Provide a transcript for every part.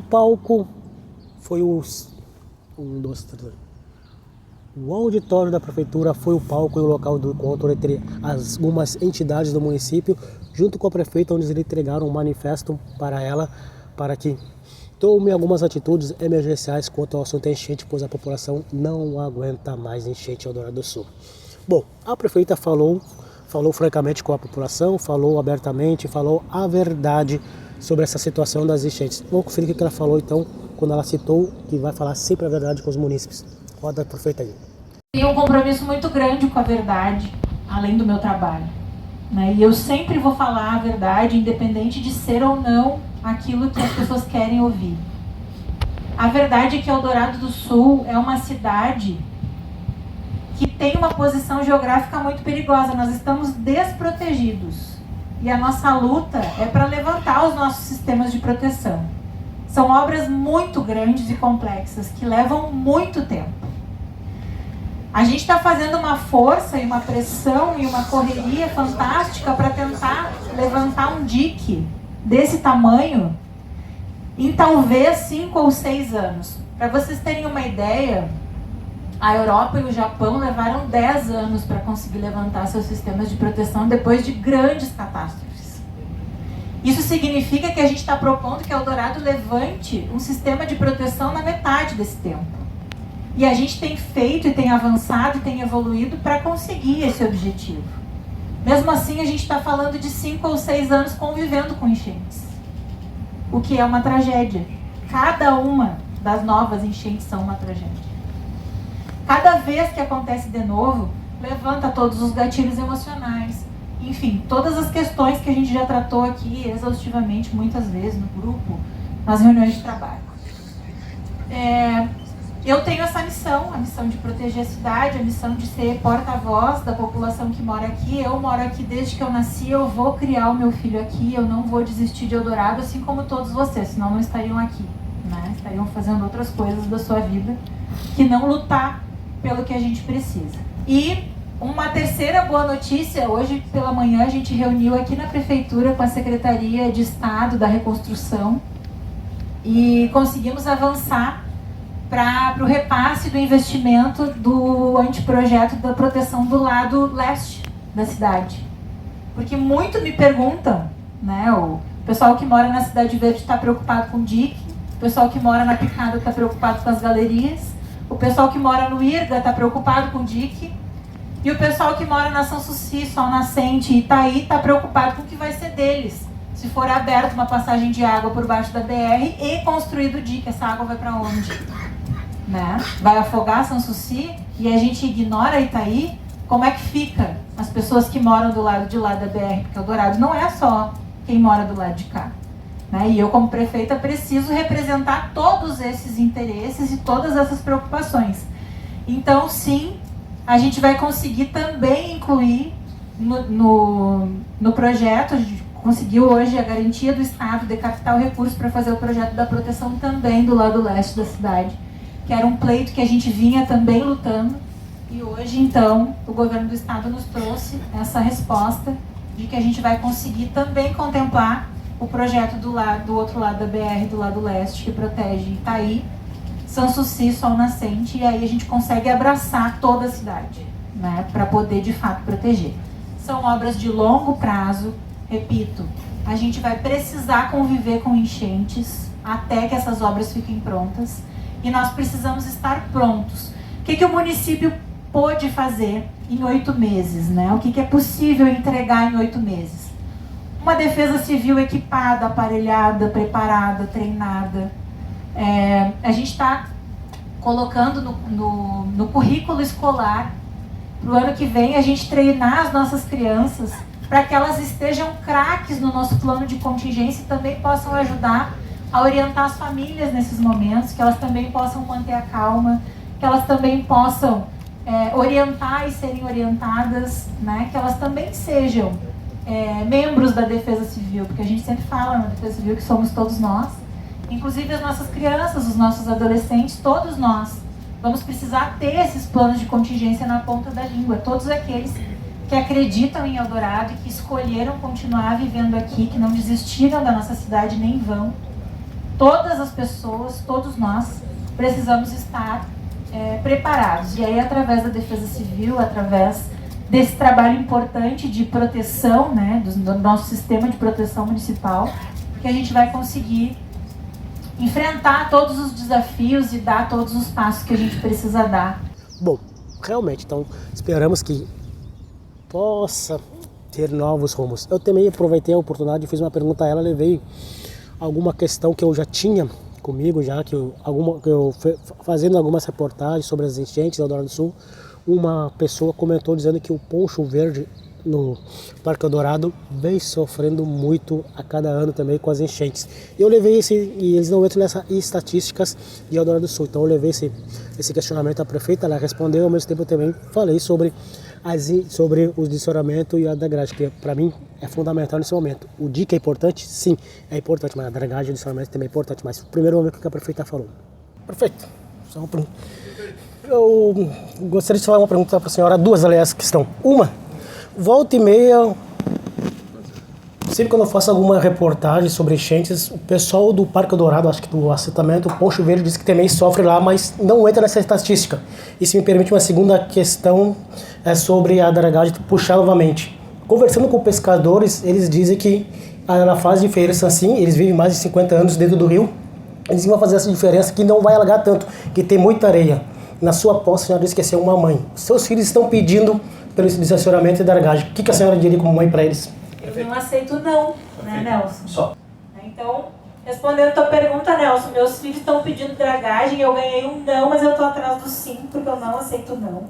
palco foi o auditório da prefeitura foi o palco e o local do encontro entre algumas entidades do município, junto com a prefeita, onde eles entregaram um manifesto para ela, para que tome algumas atitudes emergenciais quanto ao assunto enchente, pois a população não aguenta mais enchente em Eldorado do Sul. Bom, a prefeita falou francamente com a população, falou abertamente, falou a verdade sobre essa situação das enchentes. Vamos conferir o que ela falou então, quando ela citou que vai falar sempre a verdade com os munícipes. Roda a prefeita aí. Tenho um compromisso muito grande com a verdade, além do meu trabalho, né? E eu sempre vou falar a verdade, independente de ser ou não aquilo que as pessoas querem ouvir. A verdade é que Eldorado do Sul é uma cidade que tem uma posição geográfica muito perigosa. Nós estamos desprotegidos. E a nossa luta é para levantar os nossos sistemas de proteção. São obras muito grandes e complexas, que levam muito tempo. A gente está fazendo uma força e uma pressão e uma correria fantástica para tentar levantar um dique desse tamanho em talvez 5 ou 6 anos. Para vocês terem uma ideia, a Europa e o Japão levaram 10 anos para conseguir levantar seus sistemas de proteção depois de grandes catástrofes. Isso significa que a gente está propondo que Eldorado levante um sistema de proteção na metade desse tempo. E a gente tem feito e tem avançado e tem evoluído para conseguir esse objetivo. Mesmo assim, a gente está falando de 5 ou 6 anos convivendo com enchentes. O que é uma tragédia. Cada uma das novas enchentes são uma tragédia. Cada vez que acontece de novo, levanta todos os gatilhos emocionais. Enfim, todas as questões que a gente já tratou aqui exaustivamente, muitas vezes no grupo, nas reuniões de trabalho. Eu tenho essa missão, a missão de proteger a cidade, a missão de ser porta-voz da população que mora aqui. Eu moro aqui desde que eu nasci, eu vou criar o meu filho aqui, eu não vou desistir de Eldorado, assim como todos vocês, senão não estariam aqui, né? Estariam fazendo outras coisas da sua vida, que não lutar pelo que a gente precisa. E uma terceira boa notícia, hoje pela manhã a gente reuniu aqui na Prefeitura com a Secretaria de Estado da Reconstrução e conseguimos avançar para o repasse do investimento do anteprojeto da proteção do lado leste da cidade. Porque muito me perguntam, né, o pessoal que mora na Cidade Verde está preocupado com o dique, o pessoal que mora na Picada está preocupado com as galerias, o pessoal que mora no Irga está preocupado com o dique, e o pessoal que mora na São Suci, Sol Nascente e Itaí está preocupado com o que vai ser deles, se for aberta uma passagem de água por baixo da BR e construído o dique. Essa água vai para onde? Né? Vai afogar São Suci e a gente ignora Itaí? Como é que fica as pessoas que moram do lado de lá da BR? Porque Eldorado não é só quem mora do lado de cá, né? E eu, como prefeita, preciso representar todos esses interesses e todas essas preocupações. Então, sim, a gente vai conseguir também incluir no projeto. A gente conseguiu hoje a garantia do Estado de captar o recurso para fazer o projeto da proteção também do lado leste da cidade, que era um pleito que a gente vinha também lutando, e hoje, então, o governo do estado nos trouxe essa resposta de que a gente vai conseguir também contemplar o projeto do outro lado da BR, do lado leste, que protege Itaí, São Suci, Sol Nascente, e aí a gente consegue abraçar toda a cidade, né, para poder, de fato, proteger. São obras de longo prazo, repito, a gente vai precisar conviver com enchentes até que essas obras fiquem prontas, e nós precisamos estar prontos. O que o município pôde fazer em 8 meses, né? O que é possível entregar em 8 meses? Uma defesa civil equipada, aparelhada, preparada, treinada. A gente está colocando no currículo escolar, para o ano que vem, a gente treinar as nossas crianças para que elas estejam craques no nosso plano de contingência e também possam ajudar a orientar as famílias nesses momentos, que elas também possam manter a calma, que elas também possam orientar e serem orientadas, né? Que elas também sejam membros da Defesa Civil, porque a gente sempre fala na Defesa Civil que somos todos nós, inclusive as nossas crianças, os nossos adolescentes, todos nós vamos precisar ter esses planos de contingência na ponta da língua, todos aqueles que acreditam em Eldorado e que escolheram continuar vivendo aqui, que não desistiram da nossa cidade nem vão. todas as pessoas, todos nós, precisamos estar preparados. E aí, através da Defesa Civil, através desse trabalho importante de proteção, né, do nosso sistema de proteção municipal, que a gente vai conseguir enfrentar todos os desafios e dar todos os passos que a gente precisa dar. Bom, realmente, então esperamos que possa ter novos rumos. Eu também aproveitei a oportunidade e fiz uma pergunta a ela, levei alguma questão que eu já tinha comigo, já que eu fazendo algumas reportagens sobre as enchentes do Eldorado do Sul, uma pessoa comentou dizendo que o poncho verde no Parque Eldorado vem sofrendo muito a cada ano também com as enchentes. Eu levei e eles não entram nessas estatísticas de Eldorado do Sul, então eu levei esse questionamento à prefeita, ela respondeu, ao mesmo tempo eu também falei sobre o desassoreamento e a dragagem, que para mim é fundamental nesse momento. O DIC é importante? Sim, é importante, mas a dragagem e o desassoreamento também é importante. Mas primeiro vamos ver o que a prefeita falou. Prefeito, eu gostaria de falar uma pergunta para a senhora, duas, aliás, que estão. Uma, volta e meia, sempre quando eu faço alguma reportagem sobre enchentes, o pessoal do Parque Eldorado, acho que do assentamento, o Poncho Verde, diz que também sofre lá, mas não entra nessa estatística. E se me permite uma segunda questão, é sobre a dragagem, puxar novamente. Conversando com pescadores, eles dizem que na fase de feiras assim, eles vivem mais de 50 anos dentro do rio, eles vão fazer essa diferença que não vai alagar tanto, que tem muita areia. Na sua posse, a senhora disse que ia ser uma mãe. Seus filhos estão pedindo pelo desassoreamento e dragagem. O que a senhora diria como mãe para eles? Eu não aceito não, né, Nelson? Só. Então, respondendo a tua pergunta, Nelson, meus filhos estão pedindo dragagem, eu ganhei um não, mas eu estou atrás do sim, porque eu não aceito não.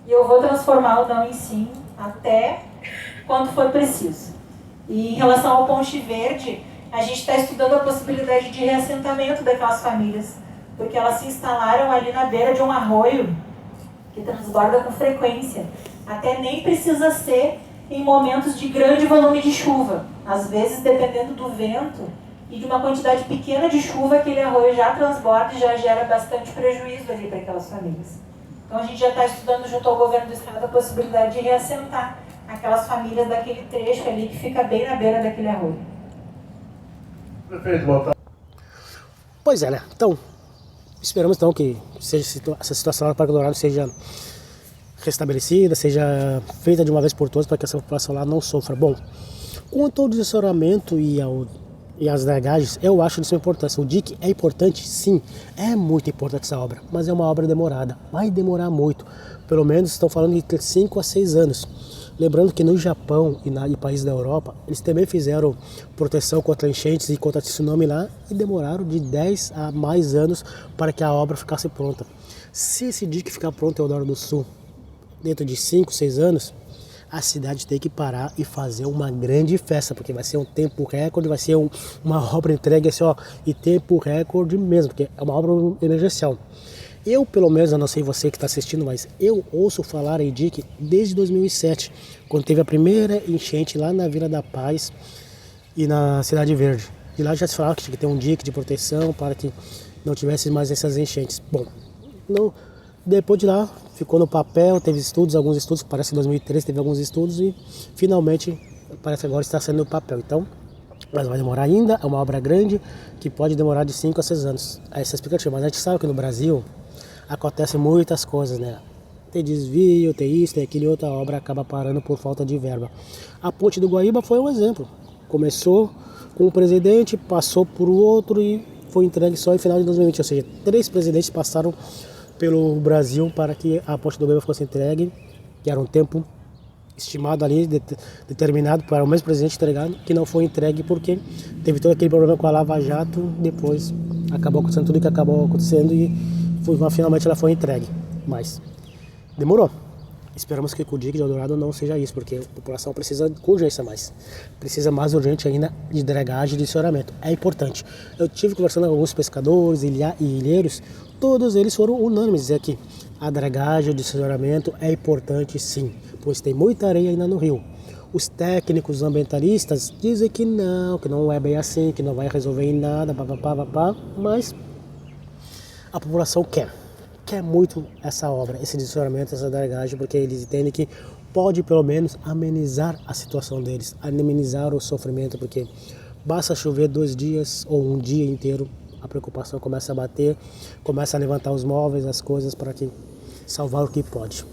E eu vou transformar o não em sim até quando for preciso. E em relação ao Ponche Verde, a gente está estudando a possibilidade de reassentamento daquelas famílias, porque elas se instalaram ali na beira de um arroio que transborda com frequência. Até nem precisa ser em momentos de grande volume de chuva. Às vezes, dependendo do vento e de uma quantidade pequena de chuva, aquele arroio já transborda e já gera bastante prejuízo ali para aquelas famílias. Então a gente já está estudando junto ao governo do estado a possibilidade de reassentar aquelas famílias daquele trecho ali que fica bem na beira daquele arroio. Prefeito, boa tarde. Pois é, né? Então, esperamos então que essa situação no Parque Eldorado seja restabelecida, seja feita de uma vez por todas para que essa população lá não sofra. Bom, quanto ao desassoreamento e as dragagens, eu acho de sua importância. O DIC é importante? Sim, é muito importante essa obra, mas é uma obra demorada, vai demorar muito. Pelo menos estão falando de 5 a 6 anos. Lembrando que no Japão e países da Europa, eles também fizeram proteção contra enchentes e contra tsunami lá e demoraram de 10 a mais anos para que a obra ficasse pronta. Se esse DIC ficar pronto em Eldorado do Sul dentro de 5, 6 anos, a cidade tem que parar e fazer uma grande festa, porque vai ser um tempo recorde, vai ser uma obra entregue assim, ó, e tempo recorde mesmo, porque é uma obra emergencial. Eu, pelo menos, eu não sei você que está assistindo, mas eu ouço falar em DIC desde 2007, quando teve a primeira enchente lá na Vila da Paz e na Cidade Verde. E lá já se falava que tinha que ter um DIC de proteção para que não tivesse mais essas enchentes. Bom, não, depois de lá ficou no papel, teve alguns estudos, parece que em 2013 teve alguns estudos e finalmente parece que agora está sendo no papel. Então, mas vai demorar ainda, é uma obra grande que pode demorar de 5 a 6 anos. Essa é a explicativa, mas a gente sabe que no Brasil acontecem muitas coisas, né? Tem desvio, tem isso, tem aquilo, outra obra acaba parando por falta de verba. A Ponte do Guaíba foi um exemplo. Começou com um presidente, passou por outro e foi entregue só em final de 2020. Ou seja, 3 presidentes passaram pelo Brasil para que a Ponte do Guaíba fosse entregue, que era um tempo estimado ali, determinado para o mesmo presidente entregar, que não foi entregue porque teve todo aquele problema com a Lava Jato. Depois acabou acontecendo tudo o que acabou acontecendo e finalmente ela foi entregue, mas demorou. Esperamos que o DIC de Eldorado não seja isso, porque a população precisa com urgência mais. Precisa mais urgente ainda de dragagem e de desassoreamento. É importante. Eu tive conversando com alguns pescadores e ilhéus, todos eles foram unânimes dizer que a dragagem e o desassoreamento é importante sim, pois tem muita areia ainda no rio. Os técnicos ambientalistas dizem que não é bem assim, que não vai resolver em nada, mas a população quer muito essa obra, esse desassoreamento, essa dragagem, porque eles entendem que pode pelo menos amenizar a situação deles, amenizar o sofrimento, porque basta chover 2 dias ou um dia inteiro, a preocupação começa a bater, começa a levantar os móveis, as coisas para que salvar o que pode.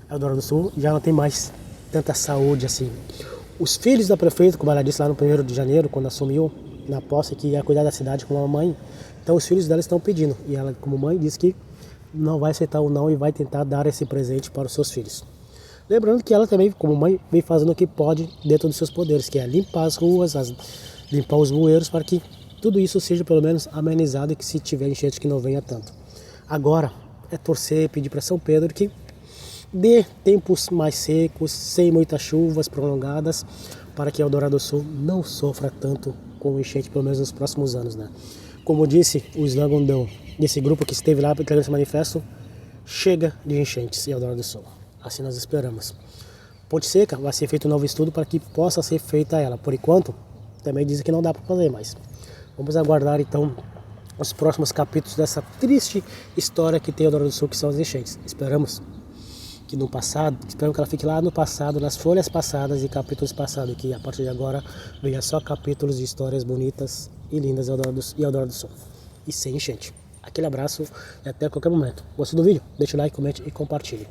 Eldorado do Sul já não tem mais tanta saúde assim. Os filhos da prefeita, como ela disse lá no 1º de janeiro, quando assumiu na posse que ia cuidar da cidade como uma mãe, então os filhos dela estão pedindo. E ela, como mãe, disse que não vai aceitar o não e vai tentar dar esse presente para os seus filhos. Lembrando que ela também, como mãe, vem fazendo o que pode dentro dos seus poderes, que é limpar as ruas, limpar os bueiros, para que tudo isso seja pelo menos amenizado e que se tiver enchente que não venha tanto. Agora é torcer e pedir para São Pedro que dê tempos mais secos, sem muitas chuvas prolongadas, para que Eldorado do Sul não sofra tanto com enchente, pelo menos nos próximos anos, né? Como disse o slogan desse grupo que esteve lá para esse manifesto, chega de enchentes em Eldorado do Sul. Assim nós esperamos. Ponte Seca vai ser feito um novo estudo para que possa ser feita ela. Por enquanto, também dizem que não dá para fazer mais. Vamos aguardar então os próximos capítulos dessa triste história que tem Eldorado do Sul, que são as enchentes. Esperamos que no passado, esperamos que ela fique lá no passado, nas folhas passadas e capítulos passados, que a partir de agora venha só capítulos de histórias bonitas e lindas em Eldorado do Sul. E sem enchente. Aquele abraço e até qualquer momento. Gostou do vídeo? Deixa o like, comente e compartilhe.